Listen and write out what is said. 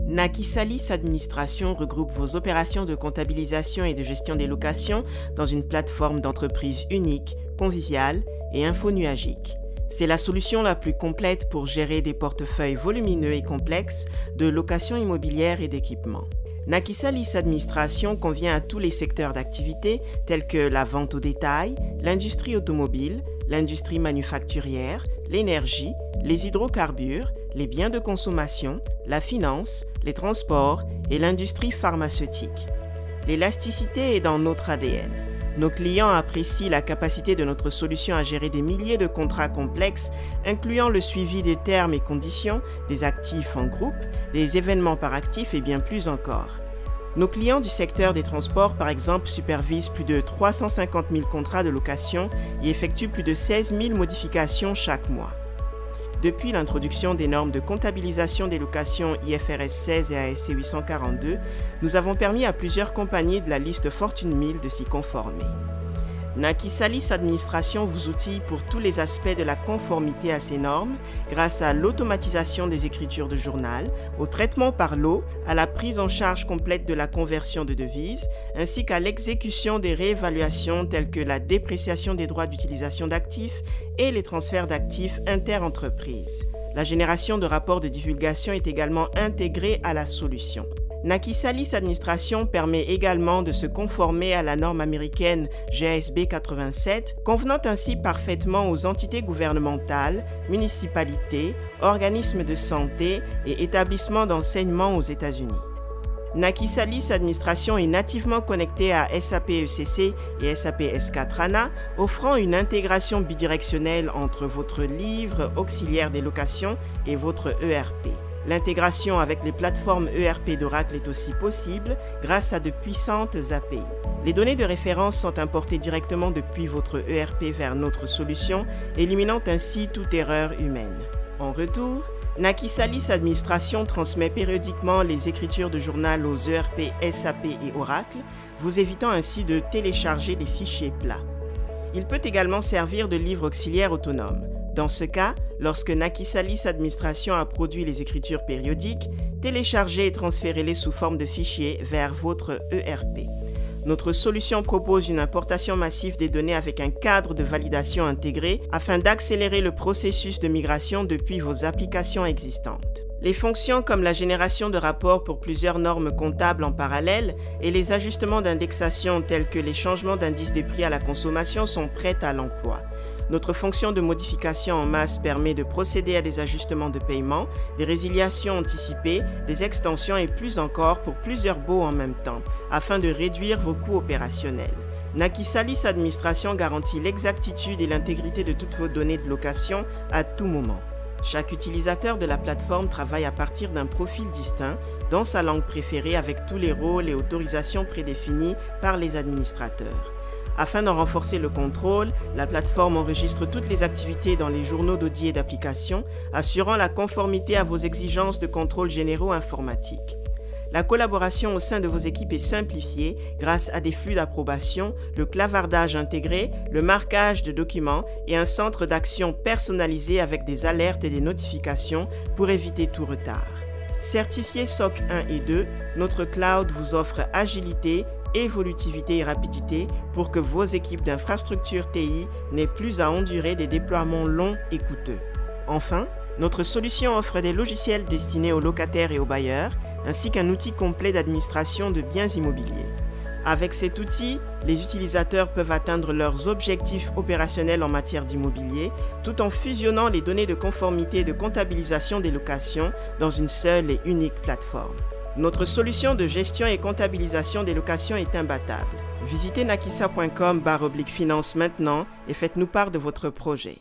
Nakisalis Administration regroupe vos opérations de comptabilisation et de gestion des locations dans une plateforme d'entreprise unique, conviviale et infonuagique. C'est la solution la plus complète pour gérer des portefeuilles volumineux et complexes de location immobilière et d'équipement. Nakisalis Administration convient à tous les secteurs d'activité tels que la vente au détail, l'industrie automobile, l'industrie manufacturière, l'énergie, les hydrocarbures, les biens de consommation, la finance, les transports et l'industrie pharmaceutique. L'élasticité est dans notre ADN. Nos clients apprécient la capacité de notre solution à gérer des milliers de contrats complexes, incluant le suivi des termes et conditions, des actifs en groupe, des événements par actif et bien plus encore. Nos clients du secteur des transports, par exemple, supervisent plus de 350 000 contrats de location et effectuent plus de 16 000 modifications chaque mois. Depuis l'introduction des normes de comptabilisation des locations IFRS 16 et ASC 842, nous avons permis à plusieurs compagnies de la liste Fortune 1000 de s'y conformer. Nakisalis Administration vous outille pour tous les aspects de la conformité à ces normes grâce à l'automatisation des écritures de journal, au traitement par lot, à la prise en charge complète de la conversion de devises, ainsi qu'à l'exécution des réévaluations telles que la dépréciation des droits d'utilisation d'actifs et les transferts d'actifs inter-entreprises. La génération de rapports de divulgation est également intégrée à la solution. Nakisalis Administration permet également de se conformer à la norme américaine GASB 87, convenant ainsi parfaitement aux entités gouvernementales, municipalités, organismes de santé et établissements d'enseignement aux États-Unis. Nakisalis Administration est nativement connecté à SAP ECC et SAP S4 HANA, offrant une intégration bidirectionnelle entre votre livre auxiliaire des locations et votre ERP. L'intégration avec les plateformes ERP d'Oracle est aussi possible grâce à de puissantes API. Les données de référence sont importées directement depuis votre ERP vers notre solution, éliminant ainsi toute erreur humaine. En retour, Nakisalis Administration transmet périodiquement les écritures de journal aux ERP SAP et Oracle, vous évitant ainsi de télécharger des fichiers plats. Il peut également servir de livre auxiliaire autonome. Dans ce cas, lorsque Nakisalis Administration a produit les écritures périodiques, téléchargez et transférez-les sous forme de fichiers vers votre ERP. Notre solution propose une importation massive des données avec un cadre de validation intégré afin d'accélérer le processus de migration depuis vos applications existantes. Les fonctions comme la génération de rapports pour plusieurs normes comptables en parallèle et les ajustements d'indexation tels que les changements d'indice des prix à la consommation sont prêtes à l'emploi. Notre fonction de modification en masse permet de procéder à des ajustements de paiement, des résiliations anticipées, des extensions et plus encore pour plusieurs baux en même temps, afin de réduire vos coûts opérationnels. Nakisalis Administration garantit l'exactitude et l'intégrité de toutes vos données de location à tout moment. Chaque utilisateur de la plateforme travaille à partir d'un profil distinct dans sa langue préférée avec tous les rôles et autorisations prédéfinis par les administrateurs. Afin d'en renforcer le contrôle, la plateforme enregistre toutes les activités dans les journaux d'audit et d'application, assurant la conformité à vos exigences de contrôle généraux informatiques. La collaboration au sein de vos équipes est simplifiée grâce à des flux d'approbation, le clavardage intégré, le marquage de documents et un centre d'action personnalisé avec des alertes et des notifications pour éviter tout retard. Certifié SOC 1 et 2, notre cloud vous offre agilité, évolutivité et rapidité pour que vos équipes d'infrastructure TI n'aient plus à endurer des déploiements longs et coûteux. Enfin, notre solution offre des logiciels destinés aux locataires et aux bailleurs, ainsi qu'un outil complet d'administration de biens immobiliers. Avec cet outil, les utilisateurs peuvent atteindre leurs objectifs opérationnels en matière d'immobilier, tout en fusionnant les données de conformité et de comptabilisation des locations dans une seule et unique plateforme. Notre solution de gestion et comptabilisation des locations est imbattable. Visitez nakisa.com/finance maintenant et faites-nous part de votre projet.